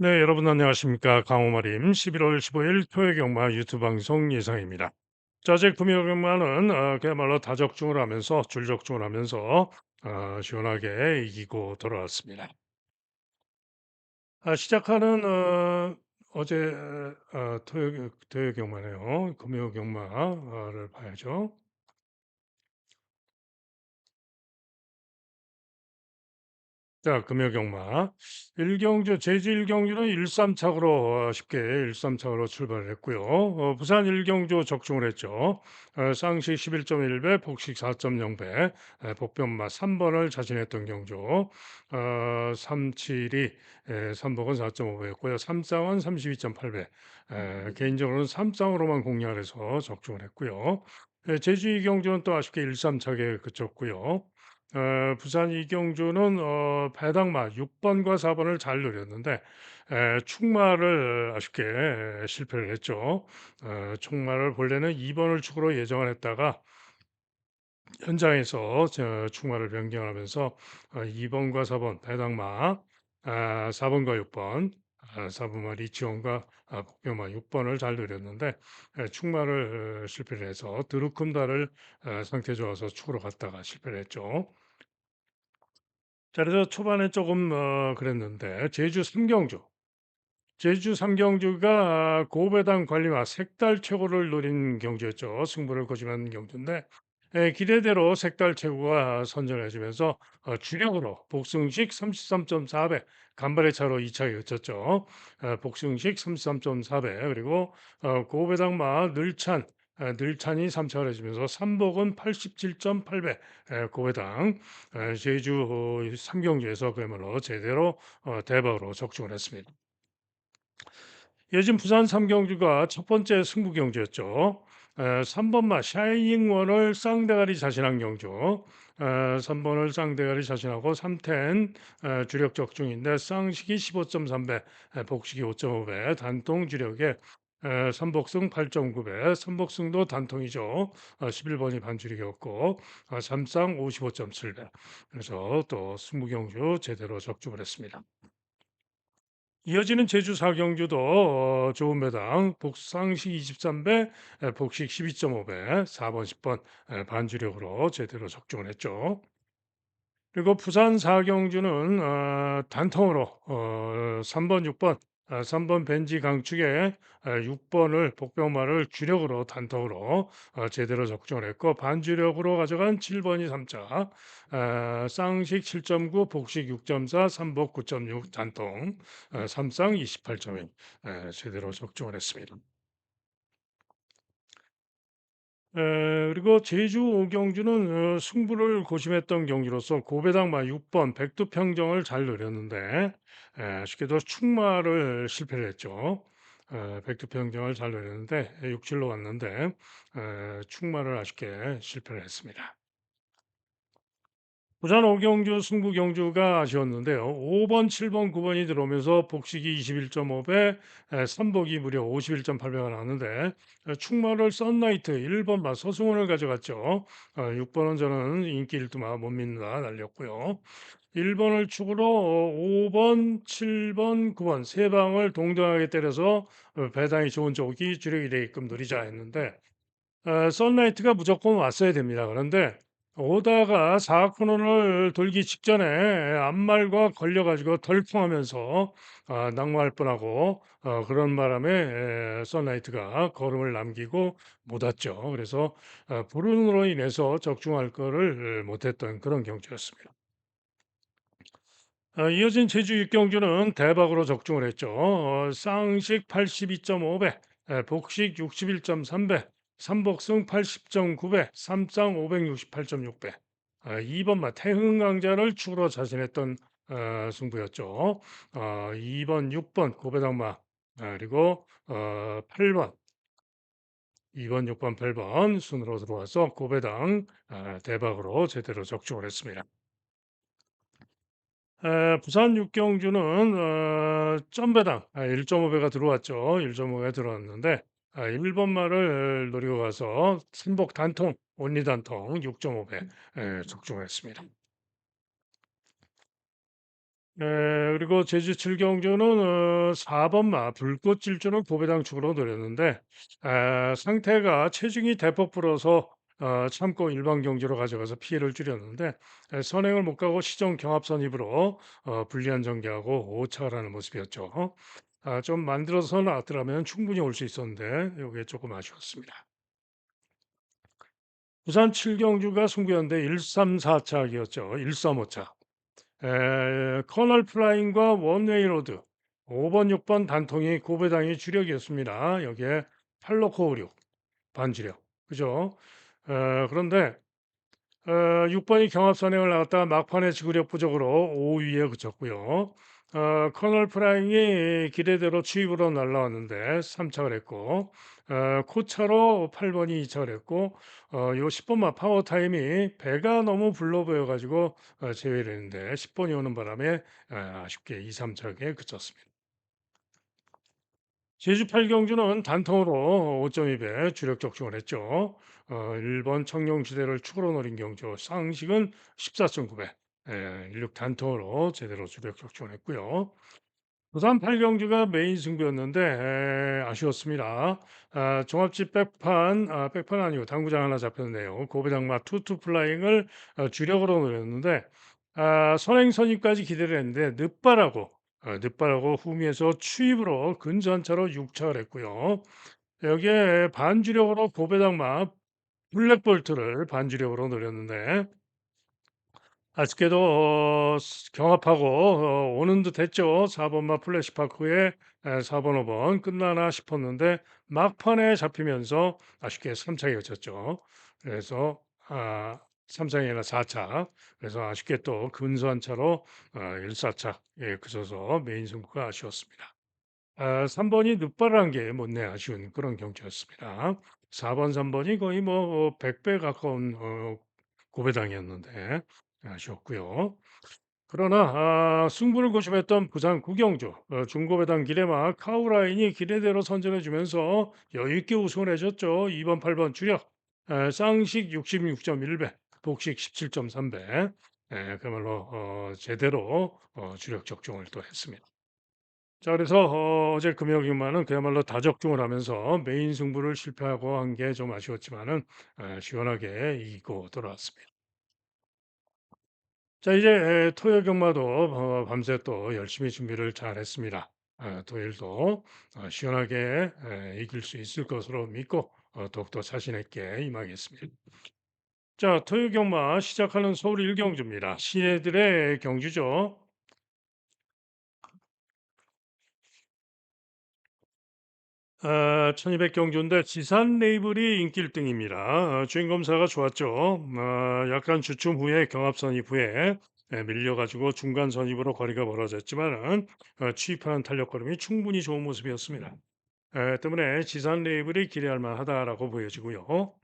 네, 여러분 안녕하십니까. 강호마림 11월 15일 토요경마 유튜브 방송 예상입니다. 자제 금요경마는 그야말로 다적중을 하면서 줄적중을 하면서 시원하게 이기고 돌아왔습니다. 시작하는 어제 토요경마네요. 금요경마를 봐야죠. 자, 금요경마. 일경주, 제주 일경주는 1-3착으로 쉽게 1-3착으로 출발을 했고요. 부산 일경주 적중을 했죠. 쌍식 11.1배, 복식 4.0배, 복변마 3번을 자신했던 경주. 372, 3복은 4.5배였고요. 삼쌍은 32.8배. 개인적으로는 삼쌍으로만 공략을 해서 적중을 했고요. 제주 이경주는 또 아쉽게 1-3착에 그쳤고요. 부산 이경주는 배당마 6번과 4번을 잘 노렸는데 축마를 아쉽게 실패를 했죠. 축마를 본래는 2번을 축으로 예정을 했다가 현장에서 축마를 변경하면서 2번과 4번 배당마, 4번과 6번, 4번마 리치온과 복병마 6번을 잘 노렸는데 축마를 실패를 해서 드루쿰다를 상태 좋아서 축으로 갔다가 실패를 했죠. 자, 그래서 초반에 조금 그랬는데 제주 삼경주가 고배당 관리와 색달 최고를 노린 경주였죠. 승부를 거심한 경주인데 기대대로 색달 최고가 선전해 주면서 주력으로 복승식 33.4배 간발의 차로 2차에 그쳤죠. 복승식 33.4배 그리고 고배당마 늘찬이 3차를 해주면서 삼복은 87.8배 고배당 제주 삼경주에서 그야말로 제대로 대박으로 적중을 했습니다. 요즘 부산 삼경주가 첫 번째 승부 경주였죠. 3번마 샤이닝원을 쌍대가리 자신한 경주. 3번을 쌍대가리 자신하고 3텐 주력 적중인데 쌍식이 15.3배, 복식이 5.5배, 단통 주력에 삼복승 8.9배, 삼복승도 단통이죠. 11번이 반주력이었고 삼쌍 55.7배. 그래서 또 승부 경주 제대로 적중을 했습니다. 이어지는 제주 사경주도 좋은 배당 복상식 23배, 복식 12.5배, 4번, 10번 반주력으로 제대로 적중을 했죠. 그리고 부산 사경주는 단통으로 3번, 6번, 3번 벤지 강축에 6번을 복병마를 주력으로 단통으로 제대로 적중을 했고 반주력으로 가져간 7번이 3차, 쌍식 7.9, 복식 6.4, 삼복 9.6 단통, 삼쌍 28.1 제대로 적중을 했습니다. 그리고 제주 오경주는 승부를 고심했던 경기로서 고배당마 6번 백두평정을 잘 노렸는데 아쉽게도 축마를 실패를 했죠. 백두평정을 잘 노렸는데 6칠로 왔는데 축마를 아쉽게 실패를 했습니다. 부산 오경주 승부 경주가 아쉬웠는데요. 5번, 7번, 9번이 들어오면서 복식이 21.5배, 선복이 무려 51.8배가 나왔는데 충마를 썬라이트 1번마 서승원을 가져갔죠. 6번은 저는 인기 1두마 못 믿는다 날렸고요. 1번을 축으로 5번, 7번, 9번 세 방을 동등하게 때려서 배당이 좋은 쪽이 주력이 되게끔 노리자 했는데 선라이트가 무조건 왔어야 됩니다. 그런데 오다가 4코너를 돌기 직전에 앞말과 걸려가지고 덜컹하면서 낙마할 뻔하고 그런 바람에 선라이트가 걸음을 남기고 못 왔죠. 그래서 불운으로 인해서 적중할 거를 못했던 그런 경주였습니다. 이어진 제주 육경주는 대박으로 적중을 했죠. 쌍식 82.5배, 복식 61.3배, 삼복승 80.9배, 삼쌍 568.6배. 2번마 태흥강자를 축으로 자신했던 승부였죠. 2번, 6번 고배당마 그리고 8번, 2번, 6번, 8번 순으로 들어와서 고배당 대박으로 제대로 적중을 했습니다. 부산 육경주는 점배당 1.5배가 들어왔죠. 1.5배 들어왔는데 1번 말을 노리고 가서 순복 단통, 온리 단통 6.5배 적중을 했습니다. 그리고 제주 칠경주는 4번 마 불꽃 질주를 고배당축으로 노렸는데 상태가 체중이 대폭 불어서 참고 일반 경주로 가져가서 피해를 줄였는데 선행을 못 가고 시정 경합 선입으로 불리한 전개하고 오차를 하는 모습이었죠. 좀 만들어서 놨더라면 충분히 올 수 있었는데 이게 조금 아쉬웠습니다. 부산 칠경주가 승부였는데 134착이었죠. 135착. 커널 플라잉과 원웨이 로드 5번, 6번 단통이 고배당이 주력이었습니다. 여기에 8로코56 반주력. 그죠? 그런데 6번이 경합 선행을 나갔다가 막판에 지구력 부족으로 5위에 그쳤고요. 커널 프라잉이 기대대로 추입으로 날라왔는데 3착을 했고 코차로 8번이 2착을 했고 요 10번마 파워 타임이 배가 너무 불러 보여가지고 제외를 했는데 10번이 오는 바람에 아쉽게 2, 3착에 그쳤습니다. 제주 8경주는 단통으로 5.2배 주력 적중을 했죠. 1번 청룡지대를 축으로 노린 경주 쌍식은 14.9배 16 단통으로 제대로 주력 적중을 했고요. 부산 8경주가 메인 승부였는데 아쉬웠습니다. 종합집 백판 아니고 당구장 하나 잡혔네요. 고배당마 투투 플라잉을 주력으로 노렸는데 선행 선입까지 기대를 했는데 늦바라고 후미에서 추입으로 근전차로 6차를 했고요. 여기에 반주력으로 고배당마 블랙볼트를 반주력으로 노렸는데 아쉽게도 경합하고 오는 듯 했죠. 4번마 플래시파크에 4번, 5번 끝나나 싶었는데 막판에 잡히면서 아쉽게 3차에 그쳤죠. 그래서 3차가 아니라 4차. 그래서 아쉽게 또 근소한 차로 1사차 예, 그쳐서 메인 승부가 아쉬웠습니다. 3번이 늦발한 게 못내 아쉬운 그런 경기였습니다. 4번, 3번이 거의 뭐 100배 가까운 고배당이었는데 아쉬웠고요. 그러나 승부를 고심했던 부산 구경주 중고배당 기레마 카우라인이 기대대로 선전해주면서 여유있게 우승을 해줬죠. 2번, 8번 주력 쌍식 66.1배, 복식 17.3배 그야말로 제대로 주력 적중을 또 했습니다. 자, 그래서 어제 금요일만은 그야말로 다적중을 하면서 메인 승부를 실패하고 한 게 좀 아쉬웠지만은 시원하게 이기고 돌아왔습니다. 자, 이제 토요일 경마도 밤새 또 열심히 준비를 잘 했습니다. 토요일도 시원하게 이길 수 있을 것으로 믿고 더욱더 자신 있게 임하겠습니다. 자, 토요일 경마 시작하는 서울 일경주입니다. 시내들의 경주죠. 1200 경주인데 지산 레이블이 인기 1등입니다. 주행 검사가 좋았죠. 약간 주춤 후에 경합 선입 후에 밀려가지고 중간 선입으로 거리가 멀어졌지만은 취입하는 탄력 걸음이 충분히 좋은 모습이었습니다. 때문에 지산 레이블이 기대할 만하다라고 보여지고요.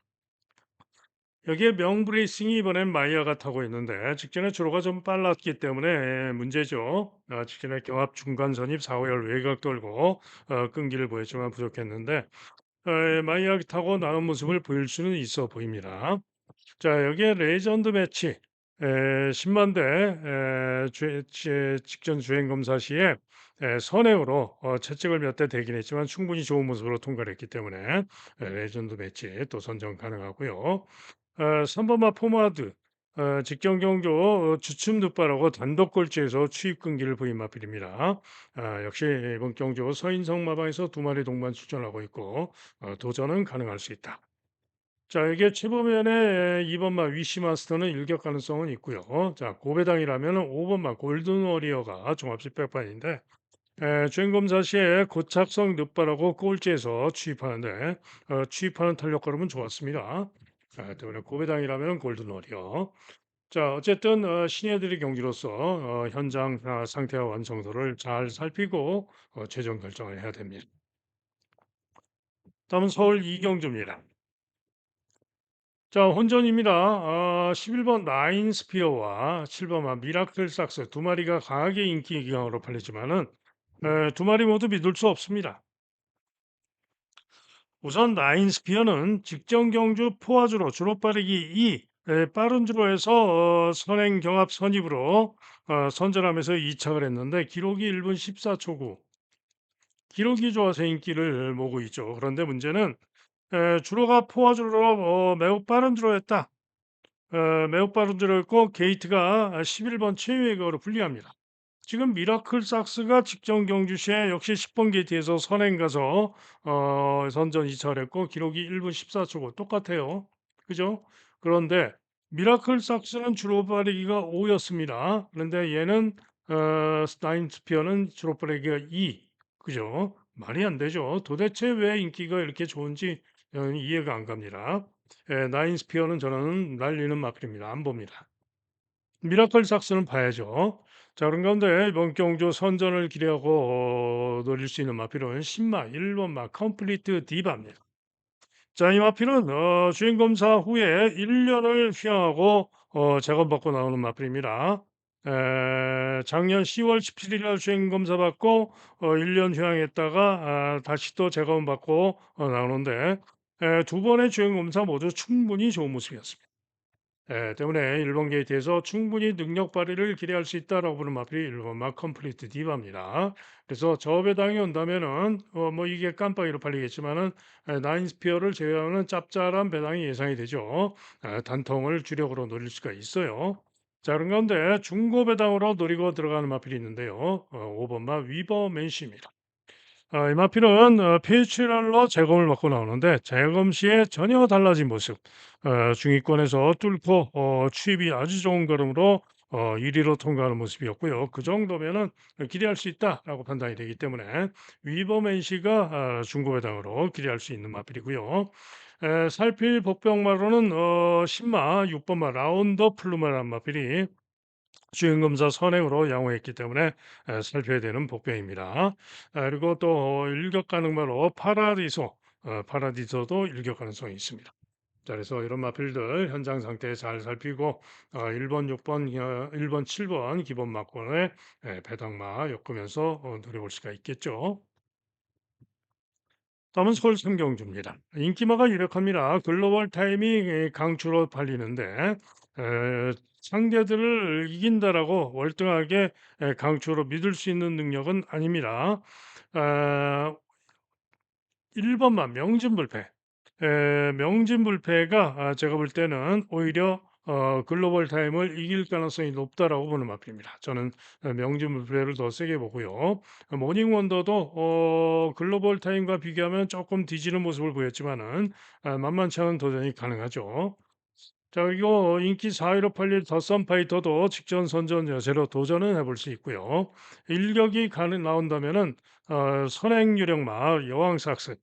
여기에 명브레이싱이 이번엔 마이야가 타고 있는데 직전에 주로가 좀 빨랐기 때문에 문제죠. 직전에 경합 중간 선입 4호열 외곽 돌고 끈기를 보였지만 부족했는데 마이야가 타고 나은 모습을 보일 수는 있어 보입니다. 자, 여기에 레전드 매치 10만 대 직전 주행 검사 시에 선행으로 채찍을 몇 대 대긴 했지만 충분히 좋은 모습으로 통과를 했기 때문에 레전드 매치 또 선정 가능하고요. 3번마 포마드 직전 경주 주춤 득발하고 단독 골치에서 추입 끈기를 부인 마필입니다. 역시 이번 경주 서인성 마방에서 두 마리 동반 출전하고 있고 도전은 가능할 수 있다. 자, 이게 최보면의 2번마 위시마스터는 일격 가능성은 있고요. 자, 고배당이라면 5번마 골든워리어가 종합식 백반인데 주행검사 시에 고착성 늑발하고 꼴찌에서 취입하는데 취입하는 탄력 걸음은 좋았습니다. 때문에 고배당이라면 골든워리어. 자, 어쨌든 신예들의 경기로서 현장 상태와 완성도를 잘 살피고 최종 결정을 해야 됩니다. 다음은 서울 이경주입니다. 자, 혼전입니다. 11번 나인 스피어와 7번 미라클 삭스 두 마리가 강하게 인기 기강으로 팔리지만은 두 마리 모두 믿을 수 없습니다. 우선 나인 스피어는 직전 경주 포화주로 주로 빠르기 2, 빠른 주로에서 선행 경합 선입으로 선전하면서 2착을 했는데 기록이 1분 14초 9. 기록이 좋아서 인기를 모으고 있죠. 그런데 문제는 주로가 포화주로 매우 빠른 주로였다. 매우 빠른 주로였고 게이트가 11번 최유의거로 불리합니다. 지금 미라클 삭스가 직전 경주 시에 역시 10번 게이트에서 선행 가서 선전 2차를 했고 기록이 1분 14초고 똑같아요. 그죠? 그런데 미라클 삭스는 주로 빠르기가 5였습니다. 그런데 얘는 나인 스피어는 주로 빠르기가 2. 그죠? 말이 안 되죠. 도대체 왜 인기가 이렇게 좋은지 이해가 안 갑니다. 나인 스피어는 저는 날리는 마필입니다. 안 봅니다. 미라클 삭스는 봐야죠. 자, 그런 가운데 이번 경주 선전을 기대하고 노릴 수 있는 마필은 신마 1번 마 컴플리트 디바입니다. 자, 이 마필은 주행 검사 후에 1년을 휴양하고 작업받고 나오는 마필입니다. 작년 10월 17일 날 주행 검사 받고 1년 휴양했다가 다시 또 재검 받고 나오는데 두 번의 주행 검사 모두 충분히 좋은 모습이었습니다. 때문에 일본 게이트에서 충분히 능력 발휘를 기대할 수 있다라고 보는 마필이 일본 마 컴플리트 디바입니다. 그래서 저 배당이 온다면은 뭐 이게 깜빡이로 팔리겠지만은 나인 스피어를 제외하는 짭짤한 배당이 예상이 되죠. 단통을 주력으로 노릴 수가 있어요. 자, 그런 가운데 중고 배당으로 노리고 들어가는 마필이 있는데요. 5번 마 위버 맨시입니다. 이 마필은 피치랄러 재검을 받고 나오는데 재검 시에 전혀 달라진 모습. 중위권에서 뚫고 추입이 아주 좋은 걸음으로 1위로 통과하는 모습이었고요. 그 정도면은 기대할 수 있다라고 판단이 되기 때문에 위버맨시가 중고배당으로 기대할 수 있는 마필이고요. 살필 복병마로는 신마 6번마 라운더 플루마란 마필이 주행검사 선행으로 양호했기 때문에 살펴야 되는 복병입니다. 그리고 또 일격 가능마로 파라디소도 일격 가능성이 있습니다. 자, 그래서 이런 마필들 현장 상태 잘 살피고 1번, 6번, 1번, 7번 기본 막권에 배당마 엮으면서 노려볼 수가 있겠죠. 다음은 서울 삼경주입니다. 인기마가 유력합니다. 글로벌 타이밍 강추로 팔리는데 상대들을 이긴다라고 월등하게 강추로 믿을 수 있는 능력은 아닙니다. 아, 1번만 명진불패. 명진불패가 제가 볼 때는 오히려 글로벌 타임을 이길 가능성이 높다라고 보는 마표입니다. 저는 명진불패를 더 세게 보고요. 모닝원더도 글로벌 타임과 비교하면 조금 뒤지는 모습을 보였지만은 만만치 않은 도전이 가능하죠. 자, 그리고 인기 4위로 팔릴 더썸 파이터도 직전 선전 여세로 도전은 해볼 수 있고요. 일격이 나온다면은 선행 유령마 여왕 삭스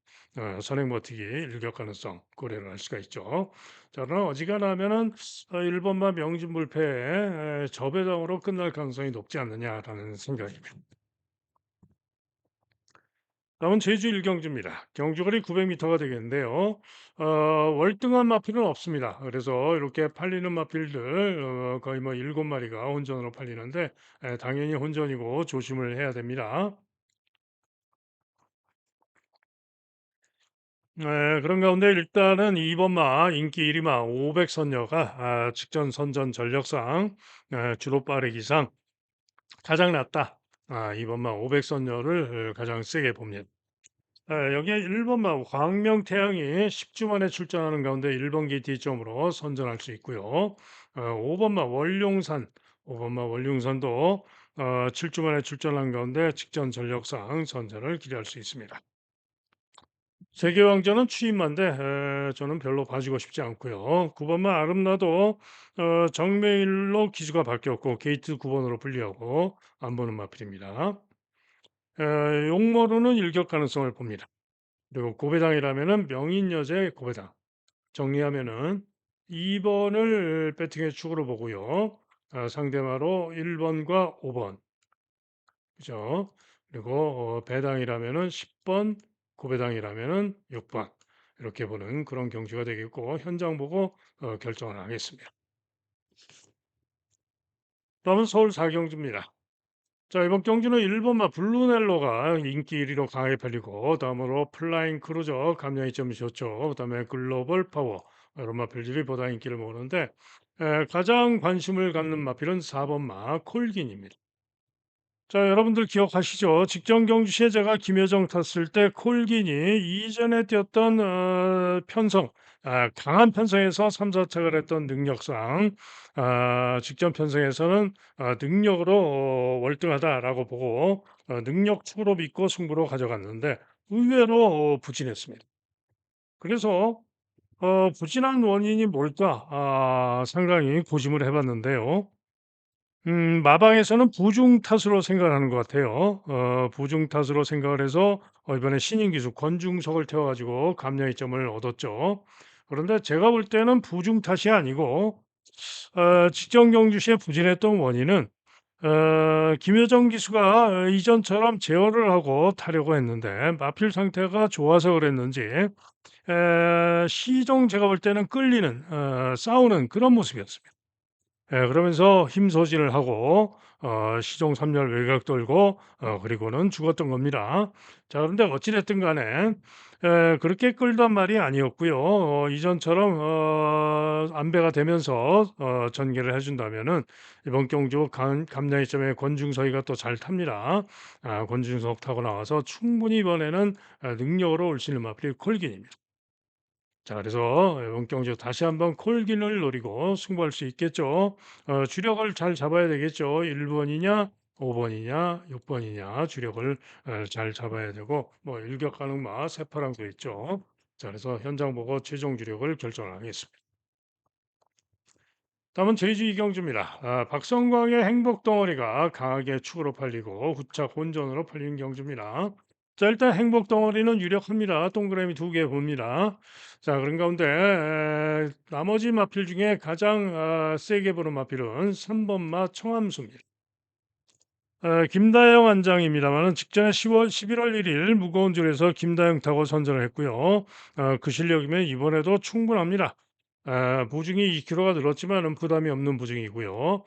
선행 버티기 일격 가능성 고려를 할 수가 있죠. 자, 그러나 어지간하면은 1번마 명진불패 저배당으로 끝날 가능성이 높지 않느냐라는 생각입니다. 다음은 제주 일경주입니다. 경주거리 900m가 되겠는데요. 월등한 마필은 없습니다. 그래서 이렇게 팔리는 마필들 거의 뭐 7마리가 혼전으로 팔리는데 당연히 혼전이고 조심을 해야 됩니다. 그런 가운데 일단은 2번마 인기 1위마 500선녀가 직전 선전 전력상 주로 빠르기상 가장 낮다. 2번마 500선녀를 가장 세게 봅니다. 여기에 1번마 광명태양이 10주 만에 출전하는 가운데 1번 게이트 점으로 선전할 수 있고요. 5번마 월룡산, 5번마 월룡산도 7주 만에 출전한 가운데 직전 전력상 선전을 기대할 수 있습니다. 세계왕자는 추임만데 저는 별로 봐주고 싶지 않고요. 9번마 아름나도 정메일로 기수가 바뀌었고 게이트 9번으로 분리하고 안 보는 마필입니다. 용머루는 일격 가능성을 봅니다. 그리고 고배당이라면은 명인여제 고배당 정리하면은 2번을 배팅의 축으로 보고요. 상대마로 1번과 5번 그죠? 그리고 배당이라면은 10번 고배당이라면은 6번 이렇게 보는 그런 경주가 되겠고 현장 보고 결정을 하겠습니다. 다음은 서울 사경주입니다. 자, 이번 경주는 1번마 블루넬로가 인기 1위로 강하게 팔리고 다음으로 플라잉 크루저 감량이 좀 좋죠. 그다음에 글로벌 파워 이런 마필들이 보다 인기를 모으는데 가장 관심을 갖는 마필은 4번 마 콜긴입니다. 자, 여러분들 기억하시죠? 직전 경주시에 제가 김여정 탔을 때 콜긴이 이전에 뛰었던 편성, 강한 편성에서 3, 4착을 했던 능력상 직전 편성에서는 능력으로 월등하다라고 보고 능력축으로 믿고 승부로 가져갔는데 의외로 부진했습니다. 그래서 부진한 원인이 뭘까? 상당히 고심을 해봤는데요. 마방에서는 부중 탓으로 생각을 하는 것 같아요. 부중 탓으로 생각을 해서 이번에 신인 기수 권중석을 태워 가지고 감량이점을 얻었죠. 그런데 제가 볼 때는 부중 탓이 아니고 직전 경주시에 부진했던 원인은 김여정 기수가 이전처럼 제어를 하고 타려고 했는데 마필 상태가 좋아서 그랬는지 시종 제가 볼 때는 끌리는 싸우는 그런 모습이었습니다. 그러면서 힘소진을 하고 시종 3열 외곽 돌고 그리고는 죽었던 겁니다. 자, 그런데 어찌 됐든 간에 그렇게 끌던 말이 아니었고요. 이전처럼 안배가 되면서 전개를 해 준다면은 이번 경주 감 감량이점에 권중석이가 또 잘 탑니다. 권중석 타고 나와서 충분히 이번에는 능력으로 올 수 있는 마필이 콜긴입니다. 자, 그래서 원경주 다시 한번 콜긴을 노리고 승부할 수 있겠죠. 주력을 잘 잡아야 되겠죠. 1번이냐, 5번이냐, 6번이냐 주력을 잘 잡아야 되고 뭐 일격 가능마 세파랑도 있죠. 자, 그래서 현장 보고 최종 주력을 결정하겠습니다. 다음은 제주 이경주입니다. 박성광의 행복 덩어리가 강하게 축으로 팔리고 후착 혼전으로 팔리는 경주입니다. 자, 일단 행복 덩어리는 유력합니다. 동그라미 두 개 봅니다. 자, 그런 가운데 나머지 마필 중에 가장 세게 보는 마필은 3번 마 청함수입니다. 김다영 안장입니다만은 직전에 11월 1일 무거운 줄에서 김다영 타고 선전을 했고요. 그 실력이면 이번에도 충분합니다. 보중이 2kg가 늘었지만은 부담이 없는 보중이고요.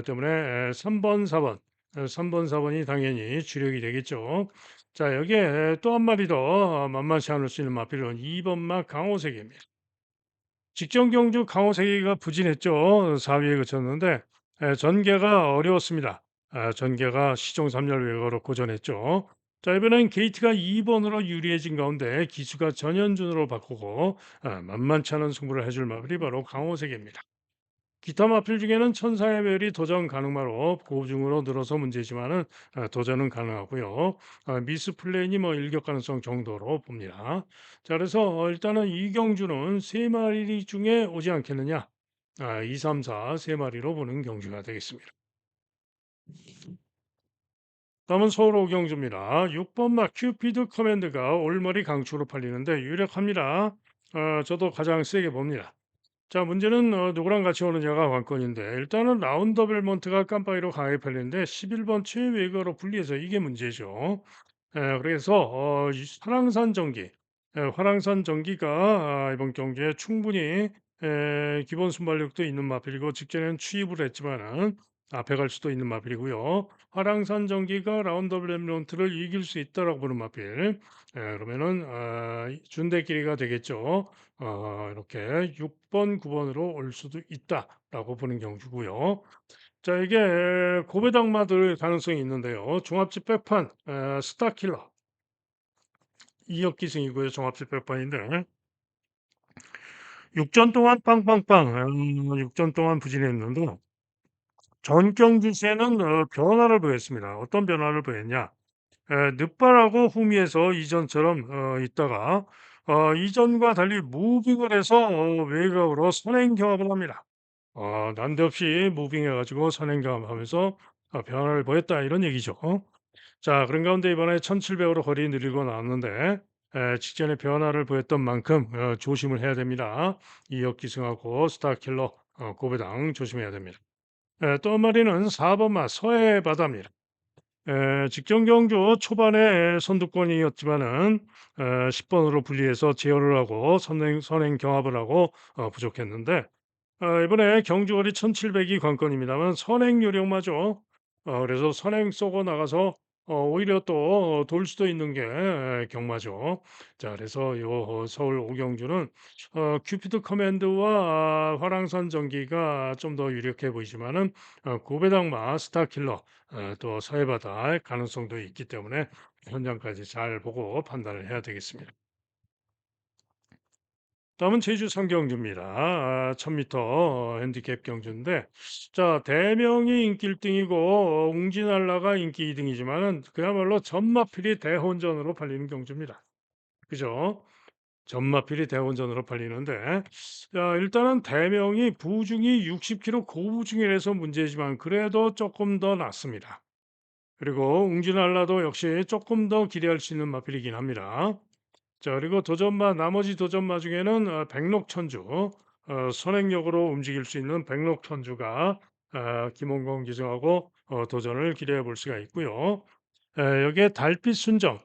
때문에 3번, 4번, 3번, 4번이 당연히 주력이 되겠죠. 자, 여기에 또 한 마리 더 만만치 않을 수 있는 마필은 2번 마 강호색입니다. 직전 경주 강호세기가 부진했죠. 4위에 그쳤는데 전개가 어려웠습니다. 전개가 시종 3열 외곽으로 고전했죠. 자, 이번엔 게이트가 2번으로 유리해진 가운데 기수가 전현준으로 바꾸고 만만치 않은 승부를 해줄 마블이 바로 강호세기입니다. 기타 마필 중에는 천사의 별이 도전 가능마로 고중으로 늘어서 문제지만은 도전은 가능하고요. 미스 플레인이 뭐 일격 가능성 정도로 봅니다. 자, 그래서 일단은 이경주는 세 마리 중에 오지 않겠느냐? 2, 3, 4 세 마리로 보는 경주가 되겠습니다. 다음은 서울 오경주입니다. 6번 마 큐피드 커맨드가 올머리 강추로 팔리는데 유력합니다. 저도 가장 세게 봅니다. 자, 문제는 누구랑 같이 오느냐가 관건인데 일단은 라운더 벨몬트가 깜빡이로 강하게 팔리는데 11번 최외곽으로 분리해서 이게 문제죠. 그래서 이 화랑산 전기, 화랑산 전기가 이번 경기에 충분히 기본 순발력도 있는 마필이고 직전에는 취입을 했지만은 앞에 갈 수도 있는 마필이고요. 화랑산 전기가 라운더 벨몬트를 이길 수 있다라고 보는 마필. 그러면은 준대끼리가 되겠죠. 이렇게 6번, 9번으로 올 수도 있다라고 보는 경주고요. 자, 이게 고배당마들 가능성이 있는데요. 종합집 백판 스타킬러 2억 기승이고요. 종합집 백판인데 6전 동안 빵빵빵 6전 동안 부진했는데 전 경주시에는 변화를 보였습니다. 어떤 변화를 보였냐? 늑발하고 후미에서 이전처럼 있다가 이전과 달리 무빙을 해서 외곽으로 선행 경합을 합니다. 난데없이 무빙해 가지고 선행 경합하면서 변화를 보였다 이런 얘기죠. 자, 그런 가운데 이번에 1700으로 거리 늘리고 나왔는데 직전에 변화를 보였던 만큼 조심을 해야 됩니다. 이역 기승하고 스타킬러 고배당 조심해야 됩니다. 또 한 마리는 4번 마 서해 바다입니다. 직전 경주 초반에 선두권이었지만은 10번으로 분리해서 제어를 하고 선행 경합을 하고 부족했는데 이번에 경주거리 1700이 관건입니다만 선행 요령마저 그래서 선행 쏘고 나가서 오히려 또 돌 수도 있는 게 경마죠. 자 그래서 요 서울 오경주는 큐피드 커맨드와 화랑선 전기가 좀 더 유력해 보이지만은 고배당마 스타킬러 또 서해바다의 가능성도 있기 때문에 현장까지 잘 보고 판단을 해야 되겠습니다. 다음은 제주 상경주입니다. 1000m 핸디캡 경주인데 자 대명이 인기 1등이고 웅진알라가 인기 2등이지만은 그야말로 전마필이 대혼전으로 팔리는 경주입니다. 그죠? 전마필이 대혼전으로 팔리는데 자 일단은 대명이 부중이 60kg 고부중이라서 문제지만 그래도 조금 더 낫습니다. 그리고 웅진알라도 역시 조금 더 기대할 수 있는 마필이긴 합니다. 자 그리고 도전마 나머지 도전마 중에는 백록천주 선행력으로 움직일 수 있는 백록천주가 김원공 기수하고 도전을 기대해 볼 수가 있고요. 여기에 달빛순정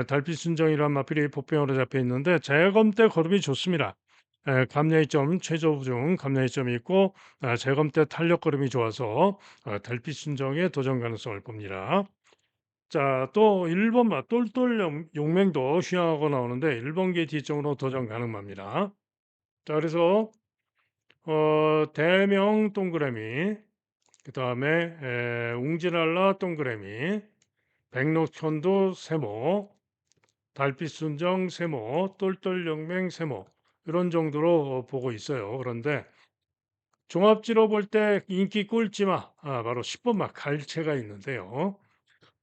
달빛순정이란 마필이 복병으로 잡혀 있는데 재검 때 걸음이 좋습니다. 감량이점 최저부중 감량이점이 있고 재검 때 탄력 걸음이 좋아서 달빛순정의 도전 가능성을 봅니다. 자, 또 1번 맛 똘똘 용맹도 휘황하고 나오는데 1번 게이트 쪽으로 도전 가능합니다. 자, 그래서 대명 동그라미, 그다음에 웅진알라 동그라미, 백록천도 세모, 달빛순정 세모, 똘똘 용맹 세모 이런 정도로 보고 있어요. 그런데 종합지로 볼 때 인기 꼴찌마 바로 10번 맛 갈채가 있는데요.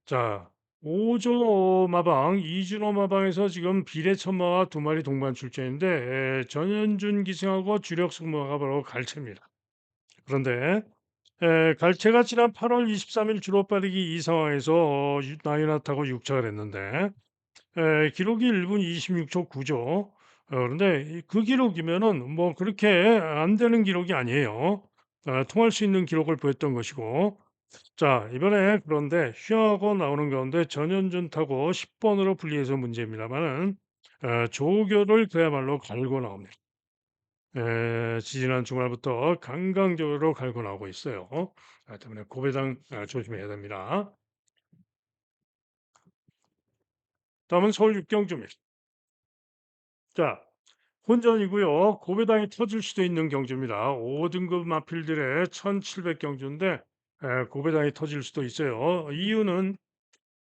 자, 5조 마방, 이준호 마방에서 지금 비례천마와 두 마리 동반 출전인데 전현준 기승하고 주력 승마가 바로 갈채입니다. 그런데 갈채가 지난 8월 23일 주로 빠르기 이 상황에서 나이나타고 6차가 됐는데 기록이 1분 26초 9조. 그런데 그 기록이면은 뭐 그렇게 안 되는 기록이 아니에요. 통할 수 있는 기록을 보였던 것이고 자, 이번에 그런데 휘하고 나오는 가운데 전현준 타고 10번으로 분리해서 문제입니다만은 조교를 그야말로 갈고 나옵니다. 지지난 주말부터 강강적으로 갈고 나오고 있어요. 때문에 고배당 조심해야 됩니다. 다음은 서울 육경주입니다. 자, 혼전이고요. 고배당이 터질 수도 있는 경주입니다. 5등급 마필들의 1700경주인데 고배당이 터질 수도 있어요. 이유는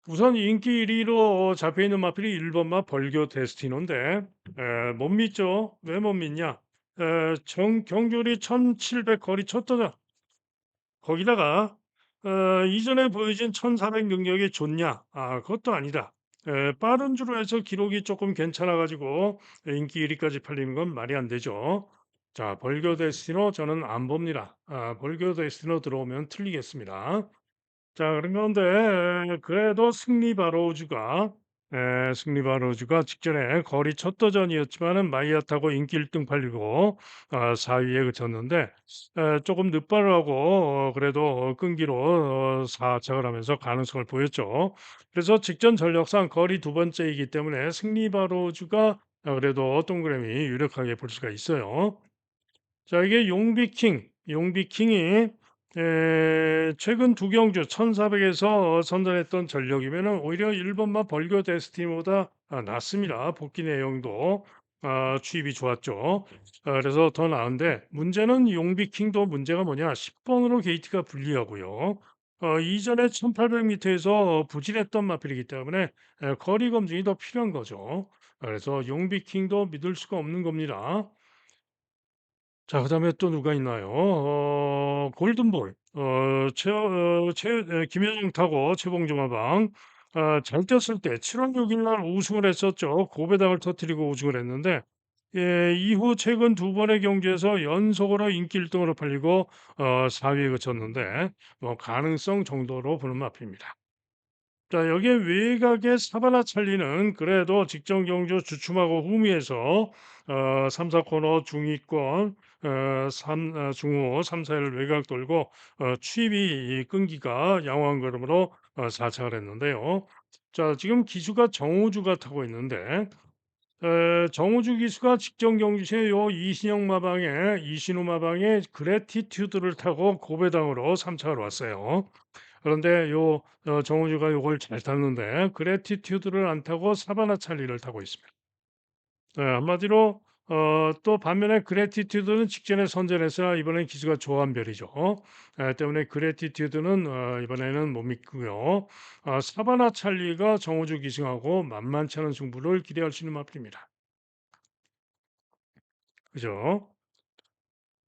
우선 인기 1위로 잡혀있는 마필이 1번마 벌교 데스티노인데 못 믿죠? 왜 못 믿냐? 경주리 1700 거리 쳤더라. 거기다가 이전에 보여진 1400 능력이 좋냐? 그것도 아니다. 빠른 주로 해서 기록이 조금 괜찮아 가지고 인기 1위까지 팔리는 건 말이 안 되죠. 자, 벌교 데스티노 저는 안 봅니다. 벌교 데스티노 들어오면 틀리겠습니다. 자 그런 가운데 그래도 승리바로즈가 직전에 거리 첫 도전이었지만은 마이야타고 인기 1등 팔리고 4위에 그쳤는데 조금 늦발을 하고 그래도 끈기로 4착을 하면서 가능성을 보였죠. 그래서 직전 전력상 거리 두 번째이기 때문에 승리바로즈가 그래도 동그라미 유력하게 볼 수가 있어요. 자 이게 용비킹이 최근 두 경주 1400에서 선전했던 전력이면은 오히려 1번마 벌교 데스티니보다 낫습니다. 복귀 내용도 추입이 좋았죠. 그래서 더 나은데 문제는 용비킹도 문제가 뭐냐 10번으로 게이트가 불리하고요. 이전에 1800m에서 부진했던 마필이기 때문에 거리 검증이 더 필요한 거죠. 그래서 용비킹도 믿을 수가 없는 겁니다. 자 그다음에 또 누가 있나요? 골든볼. 김현중 타고 최봉주 마방. 잘 뛰었을 때 7월 6일 날 우승을 했었죠. 고배당을 터뜨리고 우승을 했는데 이후 최근 두 번의 경기에서 연속으로 인기 1 등으로 팔리고 4위에 그쳤는데 뭐 가능성 정도로 보는 마입니다. 자 여기에 외곽의 사바나 찰리는 그래도 직전 경주 주춤하고 후미에서 3-4 코너 중위권 중후 3-4를 외곽 돌고 추입이 끈기가 양호한 걸음으로 4착을 했는데요. 자 지금 기수가 정우주가 타고 있는데 정우주 기수가 직전 경주시에 요 이신우 마방에 그래티튜드를 타고 고배당으로 3착을 왔어요. 그런데 요 정우주가 요걸 잘 탔는데 그래티튜드를 안 타고 사바나 찰리를 타고 있습니다. 네, 한마디로 또 반면에 그래티튜드는 직전에 선전했으나 이번엔 기수가 조한별이죠. 때문에 그래티튜드는 이번에는 못 믿고요. 사바나 찰리가 정우주 기승하고 만만치 않은 승부를 기대할 수 있는 마필입니다. 그죠?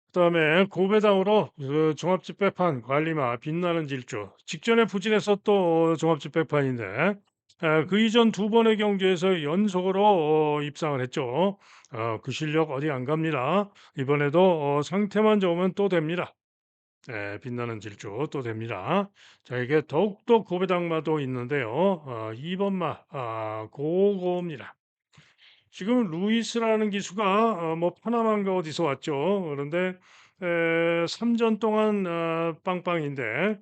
그다음에 고배당으로 그 종합집배판 관리마 빛나는 질주 직전에 부진해서 또 종합집배판인데 그 이전 두 번의 경주에서 연속으로 입상을 했죠. 그 실력 어디 안 갑니다. 이번에도 상태만 좋으면 또 됩니다. 빛나는 질주 또 됩니다. 자, 이게 더욱더 고배당마도 있는데요. 2번 마 고고입니다. 지금 루이스라는 기수가 뭐 파나마인가 어디서 왔죠. 그런데 3전 동안 빵빵인데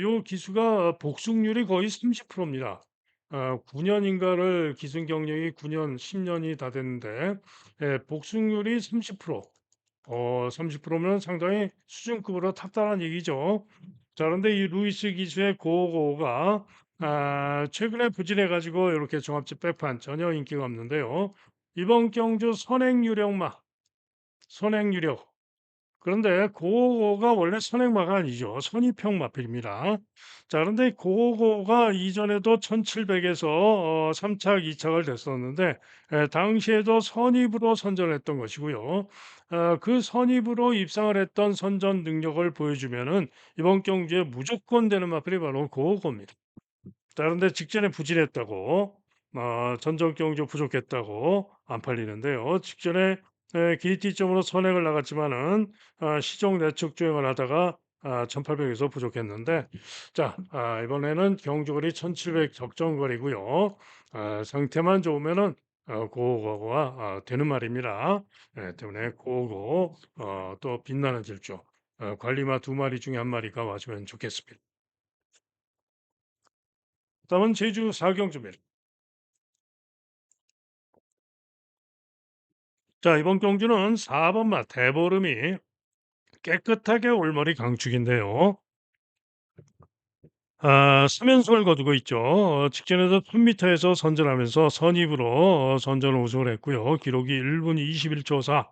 요 기수가 복승률이 거의 30%입니다. 9년인가를 기승 경력이 9년, 10년이 다 됐는데 복승률이 30%. 30%면 상당히 수준급으로 탑달한 얘기죠. 자, 그런데 이 루이스 기수의 고고가 최근에 부진해 가지고 이렇게 종합집 백판 전혀 인기가 없는데요. 이번 경주 선행유력마, 선행유력. 그런데 고고가 원래 선행마가 아니죠. 선입형 마필입니다. 자, 그런데 고고가 이전에도 1700에서 3착, 2착을 됐었는데 당시에도 선입으로 선전했던 것이고요. 그 선입으로 입상을 했던 선전 능력을 보여주면은 이번 경주에 무조건 되는 마필이 바로 고고입니다. 다른데 직전에 부진했다고 전적 경주 부족했다고 안 팔리는데요. 직전에 기이티점으로 선행을 나갔지만은 시종 내측 주행을 하다가 1800에서 부족했는데 자 이번에는 경주거리 1700 적정거리고요. 상태만 좋으면은 고고가 되는 말입니다. 때문에 고고 또 빛나는 질주 관리마 두 마리 중에 한 마리가 와주면 좋겠습니다. 다음은 제주 사경주입니다. 자, 이번 경주는 4번 마 대보름이 깨끗하게 올머리 강축인데요. 3연승을 거두고 있죠. 직전에도 1000m에서 선전하면서 선입으로 선전 우승을 했고요. 기록이 1분 21초 4.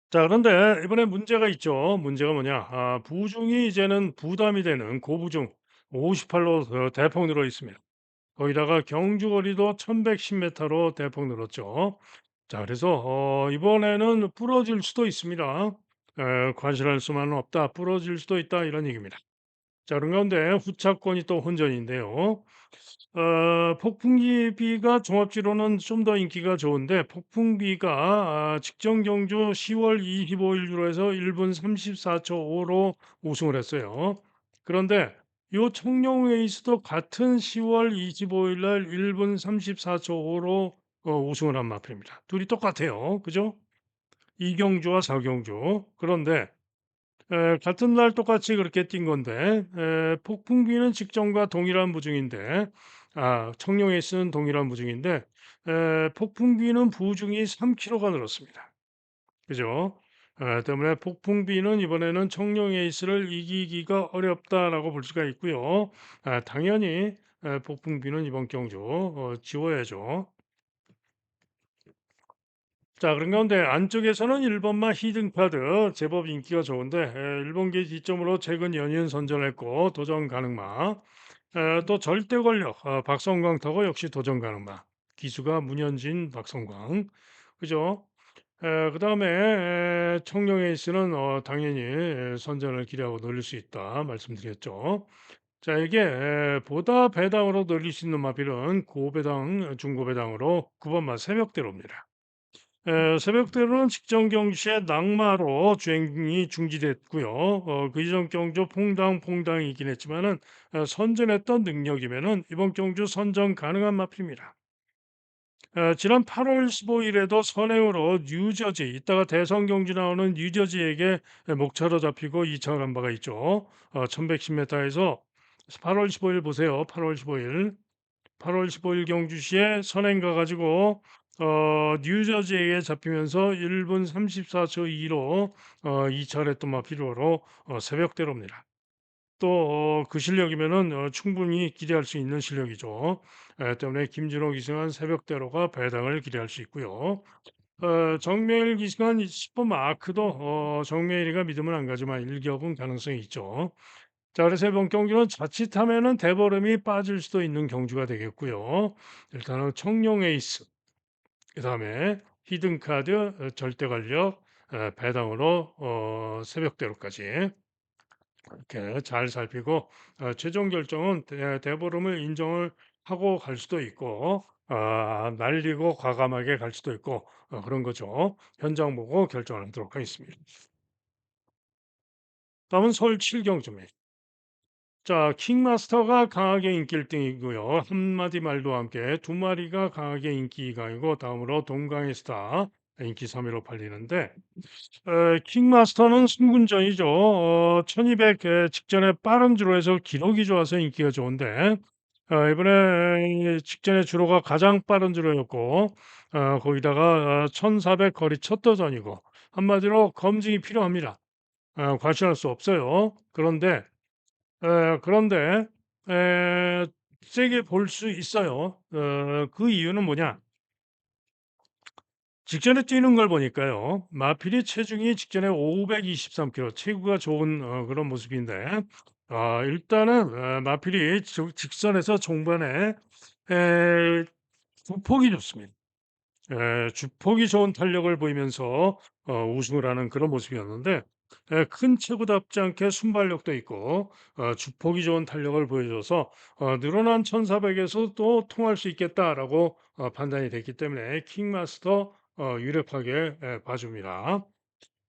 자, 그런데 이번에 문제가 있죠. 문제가 뭐냐? 부중이 이제는 부담이 되는 고부중 58로 대폭 늘어 있습니다. 거기다가 경주 거리도 1110m로 대폭 늘었죠. 자, 그래서 이번에는 부러질 수도 있습니다. 관실할 수만은 없다. 부러질 수도 있다. 이런 얘기입니다. 자, 그런 가운데 후차권이 또 혼전인데요. 폭풍기비가 종합지로는 좀 더 인기가 좋은데 폭풍비가 직전 경주 10월 25일로 해서 1분 34초 5로 우승을 했어요. 그런데 요 청룡 에이스도 같은 10월 25일 날 1분 34초 5로 우승을 한 마필입니다. 둘이 똑같아요. 그죠? 이경주와 사경주. 그런데 같은 날 똑같이 그렇게 뛴 건데 폭풍비는 직전과 동일한 부중인데 청룡 에이스는 동일한 부중인데 폭풍비는 부중이 3kg가 늘었습니다. 그죠? 때문에 폭풍비는 이번에는 청룡 에이스를 이기기가 어렵다라고 볼 수가 있고요. 당연히 폭풍비는 이번 경주 지워야죠. 자, 그런 가운데 안쪽에서는 1번마 히든카드 제법 인기가 좋은데 1번기 기점으로 최근 연이은 선전했고 도전 가능마 또 절대 권력 박성광 타고 역시 도전 가능마 기수가 문현진 박성광 그죠? 그다음에 청룡 에이스는 당연히 선전을 기대하고 노릴 수 있다 말씀드렸죠. 자, 이게 보다 배당으로 늘릴 수 있는 마필은 고배당 중고배당으로 9번마 새벽대로입니다. 새벽대로는 직전 경주시에 낙마로 주행이 중지됐고요. 그 이전 경주 퐁당퐁당이긴 했지만은 선전했던 능력이면은 이번 경주 선전 가능한 마필입니다. 지난 8월 15일에도 선행으로 뉴저지, 이따가 대선 경주 나오는 뉴저지에게 목차로 잡히고 2차를 한 바가 있죠. 1110m에서 8월 15일 보세요. 8월 15일. 8월 15일 경주시에 선행 가가지고 뉴저지에 잡히면서 1분 34초 2로 2차를 했던 마 필요로 새벽대로입니다. 또 그 실력이면은 충분히 기대할 수 있는 실력이죠. 때문에 김준호 기승한 새벽대로가 배당을 기대할 수 있고요. 정메일 기승한 10번 마크도 정메일이가 믿으면 안 가지만 일격은 가능성이 있죠. 자, 그래서 이번 경기는 자칫하면은 대보름이 빠질 수도 있는 경주가 되겠고요. 일단은 청룡 에이스, 그다음에 히든 카드, 절대 관력, 배당으로 새벽대로까지 이렇게 잘 살피고 최종 결정은 대보름을 인정을 하고 갈 수도 있고 날리고 과감하게 갈 수도 있고 그런 거죠. 현장 보고 결정을 하도록 하겠습니다. 다음은 서울 7경주입니다. 자, 킹마스터가 강하게 인기 1등이고요. 한마디 말도 함께 두 마리가 강하게 인기 2강이고 다음으로 동강의 스타 인기 3위로 팔리는데 킹마스터는 승군전이죠. 1200 직전에 빠른 주로에서 기록이 좋아서 인기가 좋은데 이번에 직전에 주로가 가장 빠른 주로였고 거기다가 1400 거리 첫 도전이고 한마디로 검증이 필요합니다. 과신할 수 없어요. 그런데 세게 볼 수 있어요. 그 이유는 뭐냐? 직전에 뛰는 걸 보니까요. 마필이 체중이 직전에 523kg, 체구가 좋은 그런 모습인데, 일단은 마필이 직선에서 종반에 에, 주폭이 좋습니다. 주폭이 좋은 탄력을 보이면서 우승을 하는 그런 모습이었는데 큰 체구답지 않게 순발력도 있고 주폭이 좋은 탄력을 보여줘서 늘어난 1400에서 또 통할 수 있겠다라고 판단이 됐기 때문에 킹마스터 유력하게 봐줍니다.